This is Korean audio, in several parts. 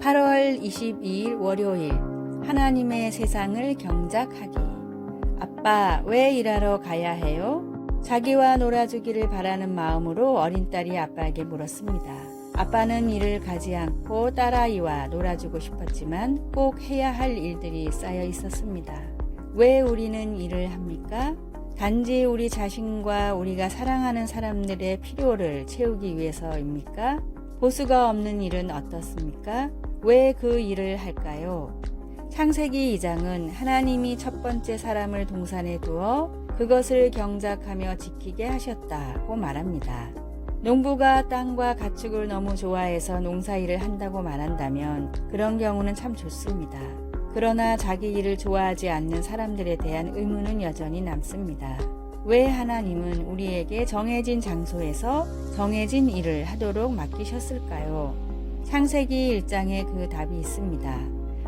8월 22일 월요일 하나님의 세상을 경작하기. 아빠, 왜 일하러 가야 해요? 자기와 놀아주기를 바라는 마음으로 어린 딸이 아빠에게 물었습니다. 아빠는 일을 가지 않고 딸아이와 놀아주고 싶었지만 꼭 해야 할 일들이 쌓여 있었습니다. 왜 우리는 일을 합니까? 단지 우리 자신과 우리가 사랑하는 사람들의 필요를 채우기 위해서입니까? 보수가 없는 일은 어떻습니까? 왜 그 일을 할까요? 창세기 2장은 하나님이 첫 번째 사람을 동산에 두어 그것을 경작하며 지키게 하셨다고 말합니다. 농부가 땅과 가축을 너무 좋아해서 농사일을 한다고 말한다면 그런 경우는 참 좋습니다. 그러나 자기 일을 좋아하지 않는 사람들에 대한 의문은 여전히 남습니다. 왜 하나님은 우리에게 정해진 장소에서 정해진 일을 하도록 맡기셨을까요? 창세기 1장에 그 답이 있습니다.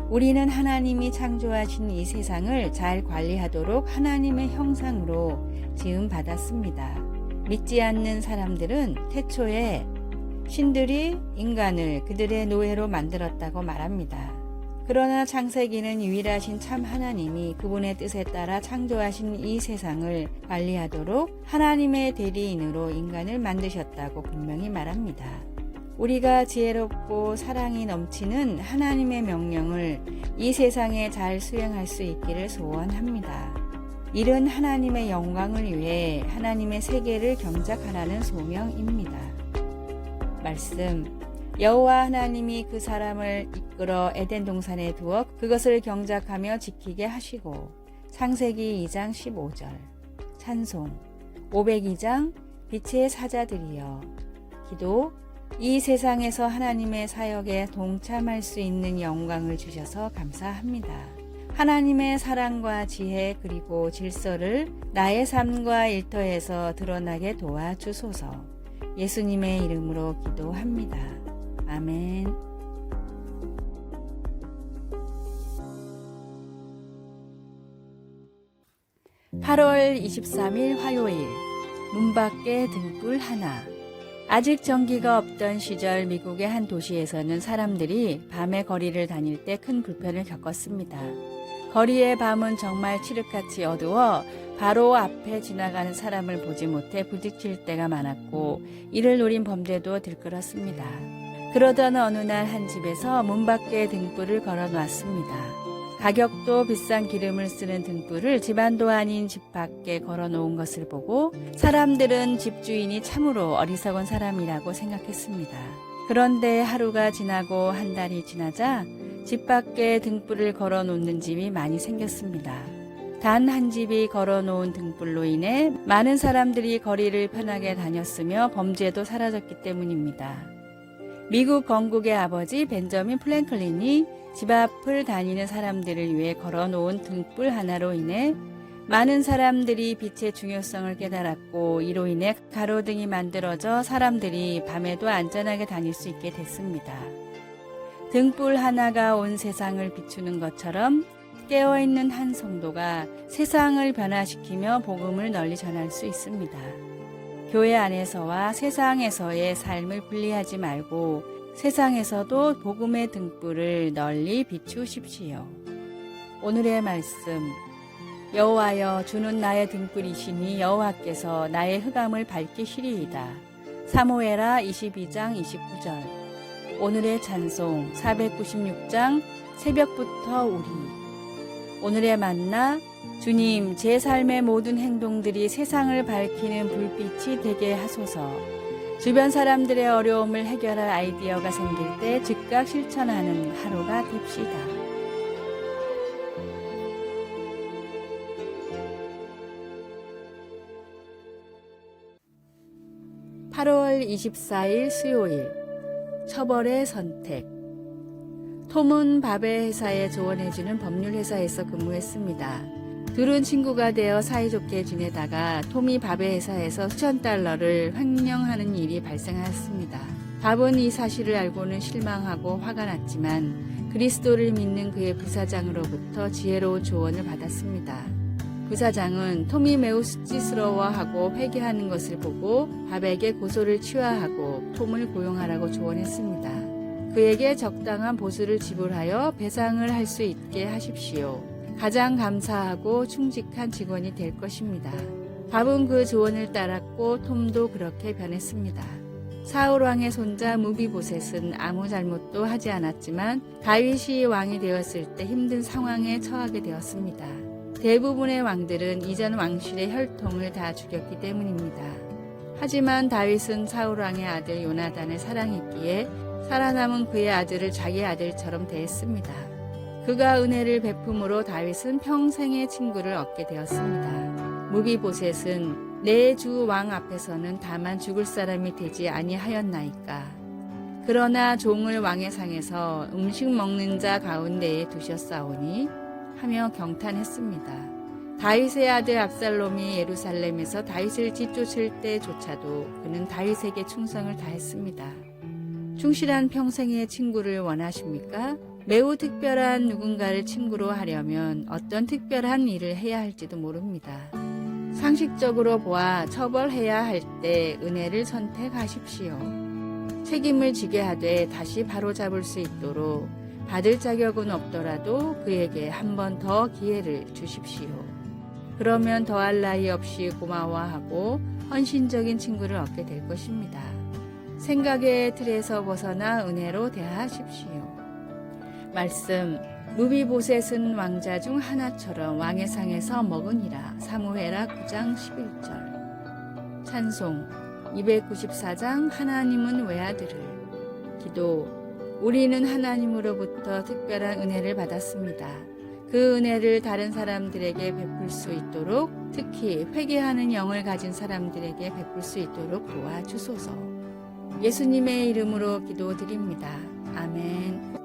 우리는 하나님이 창조하신 이 세상을 잘 관리하도록 하나님의 형상으로 지음받았습니다. 믿지 않는 사람들은 태초에 신들이 인간을 그들의 노예로 만들었다고 말합니다. 그러나 창세기는 유일하신 참 하나님이 그분의 뜻에 따라 창조하신 이 세상을 관리하도록 하나님의 대리인으로 인간을 만드셨다고 분명히 말합니다. 우리가 지혜롭고 사랑이 넘치는 하나님의 명령을 이 세상에 잘 수행할 수 있기를 소원합니다. 일은 하나님의 영광을 위해 하나님의 세계를 경작하라는 소명입니다. 말씀. 여호와 하나님이 그 사람을 이끌어 에덴 동산에 두어 그것을 경작하며 지키게 하시고. 창세기 2장 15절. 찬송. 502장 빛의 사자들이여. 기도. 이 세상에서 하나님의 사역에 동참할 수 있는 영광을 주셔서 감사합니다. 하나님의 사랑과 지혜 그리고 질서를 나의 삶과 일터에서 드러나게 도와주소서. 예수님의 이름으로 기도합니다. 아멘. (8월 23일) 화요일. 문 밖에 등불 하나. 아직 전기가 없던 시절 미국의 한 도시에서는 사람들이 밤에 거리를 다닐 때 큰 불편을 겪었습니다. 거리의 밤은 정말 칠흑같이 어두워 바로 앞에 지나가는 사람을 보지 못해 부딪힐 때가 많았고 이를 노린 범죄도 들끓었습니다. 그러던 어느 날 한 집에서 문 밖에 등불을 걸어 놨습니다. 가격도 비싼 기름을 쓰는 등불을 집안도 아닌 집 밖에 걸어 놓은 것을 보고 사람들은 집주인이 참으로 어리석은 사람이라고 생각했습니다. 그런데 하루가 지나고 한 달이 지나자 집 밖에 등불을 걸어 놓는 집이 많이 생겼습니다. 단 한 집이 걸어 놓은 등불로 인해 많은 사람들이 거리를 편하게 다녔으며 범죄도 사라졌기 때문입니다. 미국 건국의 아버지 벤저민 프랭클린이 집 앞을 다니는 사람들을 위해 걸어놓은 등불 하나로 인해 많은 사람들이 빛의 중요성을 깨달았고 이로 인해 가로등이 만들어져 사람들이 밤에도 안전하게 다닐 수 있게 됐습니다. 등불 하나가 온 세상을 비추는 것처럼 깨어있는 한 성도가 세상을 변화시키며 복음을 널리 전할 수 있습니다. 교회 안에서와 세상에서의 삶을 분리하지 말고 세상에서도 복음의 등불을 널리 비추십시오. 오늘의 말씀. 여호와여 주는 나의 등불이시니 여호와께서 나의 흑암을 밝히시리이다. 사무엘하 22장 29절. 오늘의 찬송 496장 새벽부터 우리. 오늘의 만나. 주님, 제 삶의 모든 행동들이 세상을 밝히는 불빛이 되게 하소서. 주변 사람들의 어려움을 해결할 아이디어가 생길 때 즉각 실천하는 하루가 됩시다. (8월 24일) 수요일. 처벌의 선택. 톰은 밥의 회사에 조언해주는 법률회사에서 근무했습니다. 둘은 친구가 되어 사이좋게 지내다가 톰이 밥의 회사에서 수천 달러를 횡령하는 일이 발생하였습니다. 밥은 이 사실을 알고는 실망하고 화가 났지만 그리스도를 믿는 그의 부사장으로부터 지혜로운 조언을 받았습니다. 부사장은 톰이 매우 수치스러워하고 회개하는 것을 보고 밥에게 고소를 취하하고 톰을 고용하라고 조언했습니다. 그에게 적당한 보수를 지불하여 배상을 할 수 있게 하십시오. 가장 감사하고 충직한 직원이 될 것입니다. 밥은 그 조언을 따랐고 톰도 그렇게 변했습니다. 사울 왕의 손자 무비보셋은 아무 잘못도 하지 않았지만 다윗이 왕이 되었을 때 힘든 상황에 처하게 되었습니다. 대부분의 왕들은 이전 왕실의 혈통을 다 죽였기 때문입니다. 하지만 다윗은 사울 왕의 아들 요나단을 사랑했기에 살아남은 그의 아들을 자기 아들처럼 대했습니다. 그가 은혜를 베품으로 다윗은 평생의 친구를 얻게 되었습니다. 무비보셋은 내 주 왕 앞에서는 다만 죽을 사람이 되지 아니하였나이까. 그러나 종을 왕의 상에서 음식 먹는 자 가운데에 두셨사오니 하며 경탄했습니다. 다윗의 아들 압살롬이 예루살렘에서 다윗을 뒤쫓을 때조차도 그는 다윗에게 충성을 다했습니다. 충실한 평생의 친구를 원하십니까? 매우 특별한 누군가를 친구로 하려면 어떤 특별한 일을 해야 할지도 모릅니다. 상식적으로 보아 처벌해야 할 때 은혜를 선택하십시오. 책임을 지게 하되 다시 바로잡을 수 있도록 받을 자격은 없더라도 그에게 한 번 더 기회를 주십시오. 그러면 더할 나위 없이 고마워하고 헌신적인 친구를 얻게 될 것입니다. 생각의 틀에서 벗어나 은혜로 대하십시오. 말씀, 무비보셋은 왕자 중 하나처럼 왕의 상에서 먹으니라. 사무엘하 9장 11절. 찬송 294장 하나님은 외아들을. 기도, 우리는 하나님으로부터 특별한 은혜를 받았습니다. 그 은혜를 다른 사람들에게 베풀 수 있도록, 특히 회개하는 영을 가진 사람들에게 베풀 수 있도록 도와주소서. 예수님의 이름으로 기도드립니다. 아멘.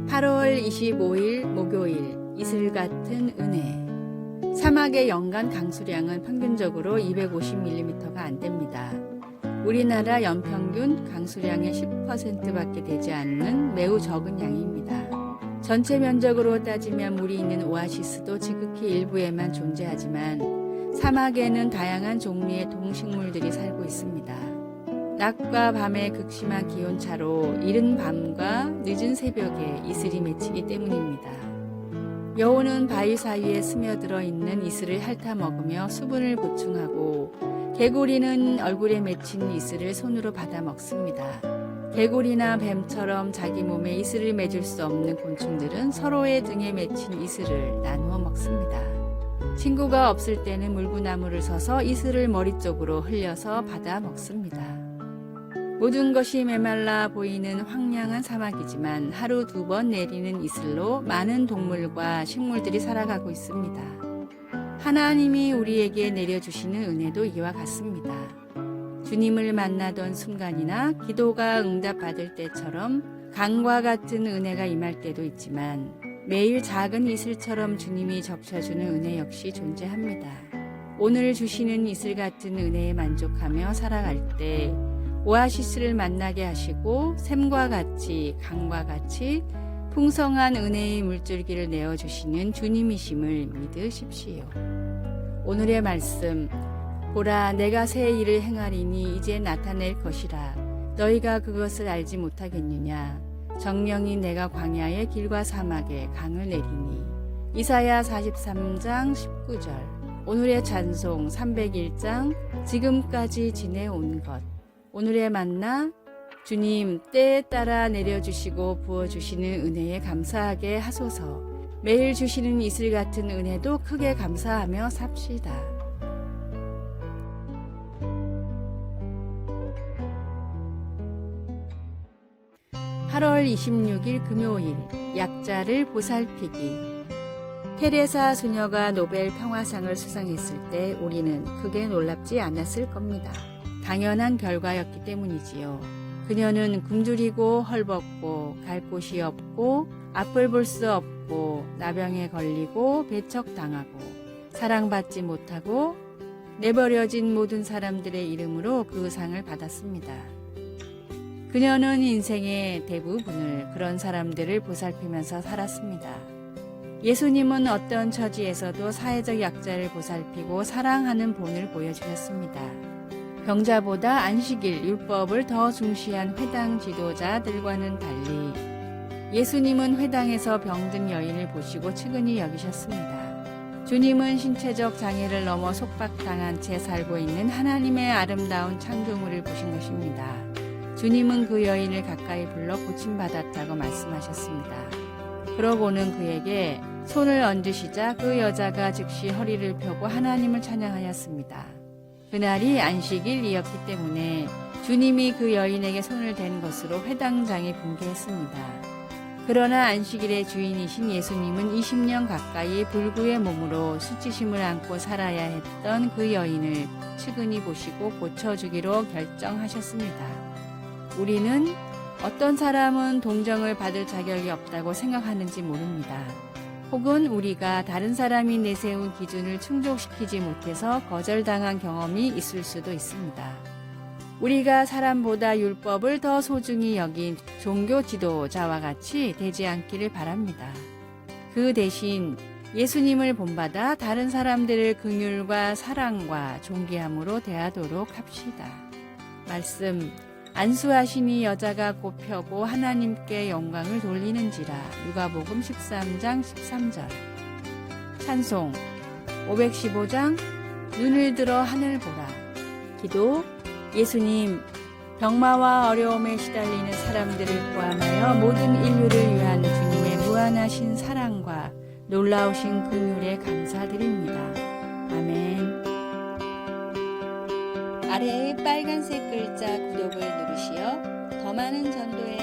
(8월 25일) 목요일. 이슬 같은 은혜. 사막의 연간 강수량은 평균적으로 250mm가 안 됩니다. 우리나라 연평균 강수량의 10%밖에 되지 않는 매우 적은 양입니다. 전체 면적으로 따지면 물이 있는 오아시스도 지극히 일부에만 존재하지만 사막에는 다양한 종류의 동식물들이 살고 있습니다. 낮과 밤의 극심한 기온차로 이른 밤과 늦은 새벽에 이슬이 맺히기 때문입니다. 여우는 바위 사이에 스며들어 있는 이슬을 핥아 먹으며 수분을 보충하고, 개구리는 얼굴에 맺힌 이슬을 손으로 받아 먹습니다. 개구리나 뱀처럼 자기 몸에 이슬을 맺을 수 없는 곤충들은 서로의 등에 맺힌 이슬을 나누어 먹습니다. 친구가 없을 때는 물구나무를 서서 이슬을 머리 쪽으로 흘려서 받아 먹습니다. 모든 것이 메말라 보이는 황량한 사막이지만 하루 2번 내리는 이슬로 많은 동물과 식물들이 살아가고 있습니다. 하나님이 우리에게 내려주시는 은혜도 이와 같습니다. 주님을 만나던 순간이나 기도가 응답받을 때처럼 강과 같은 은혜가 임할 때도 있지만 매일 작은 이슬처럼 주님이 적셔주는 은혜 역시 존재합니다. 오늘 주시는 이슬 같은 은혜에 만족하며 살아갈 때 오아시스를 만나게 하시고 샘과 같이 강과 같이 풍성한 은혜의 물줄기를 내어주시는 주님이심을 믿으십시오. 오늘의 말씀, 보라 내가 새 일을 행하리니 이제 나타낼 것이라. 너희가 그것을 알지 못하겠느냐. 정령이 내가 광야의 길과 사막에 강을 내리니. 이사야 43장 19절. 오늘의 찬송 301장 지금까지 지내온 것. 오늘의 만나, 주님 때에 따라 내려주시고 부어주시는 은혜에 감사하게 하소서. 매일 주시는 이슬 같은 은혜도 크게 감사하며 삽시다. (8월 26일) 금요일. 약자를 보살피기. 테레사 수녀가 노벨 평화상을 수상했을 때 우리는 크게 놀랍지 않았을 겁니다. 당연한 결과였기 때문이지요. 그녀는 굶주리고 헐벗고 갈 곳이 없고 앞을 볼 수 없고 나병에 걸리고 배척당하고 사랑받지 못하고 내버려진 모든 사람들의 이름으로 그 상을 받았습니다. 그녀는 인생의 대부분을 그런 사람들을 보살피면서 살았습니다. 예수님은 어떤 처지에서도 사회적 약자를 보살피고 사랑하는 본을 보여주셨습니다. 병자보다 안식일, 율법을 더 중시한 회당 지도자들과는 달리 예수님은 회당에서 병든 여인을 보시고 측은히 여기셨습니다. 주님은 신체적 장애를 넘어 속박당한 채 살고 있는 하나님의 아름다운 창조물을 보신 것입니다. 주님은 그 여인을 가까이 불러 고침받았다고 말씀하셨습니다. 그러고는 그에게 손을 얹으시자 그 여자가 즉시 허리를 펴고 하나님을 찬양하였습니다. 그날이 안식일이었기 때문에 주님이 그 여인에게 손을 댄 것으로 회당장이 붕괴했습니다. 그러나 안식일의 주인이신 예수님은 20년 가까이 불구의 몸으로 수치심을 안고 살아야 했던 그 여인을 측은히 보시고 고쳐주기로 결정하셨습니다. 우리는 어떤 사람은 동정을 받을 자격이 없다고 생각하는지 모릅니다. 혹은 우리가 다른 사람이 내세운 기준을 충족시키지 못해서 거절당한 경험이 있을 수도 있습니다. 우리가 사람보다 율법을 더 소중히 여긴 종교 지도자와 같이 되지 않기를 바랍니다. 그 대신 예수님을 본받아 다른 사람들을 긍휼과 사랑과 존귀함으로 대하도록 합시다. 말씀, 안수하시니 여자가 곧 펴고 하나님께 영광을 돌리는지라. 누가복음 13장 13절. 찬송 515장 눈을 들어 하늘 보라. 기도, 예수님, 병마와 어려움에 시달리는 사람들을 포함하여 모든 인류를 위한 주님의 무한하신 사랑과 놀라우신 긍휼에 감사드립니다. 아멘. 아래의 빨간색 글자 구독을 누르시어 더 많은 전도의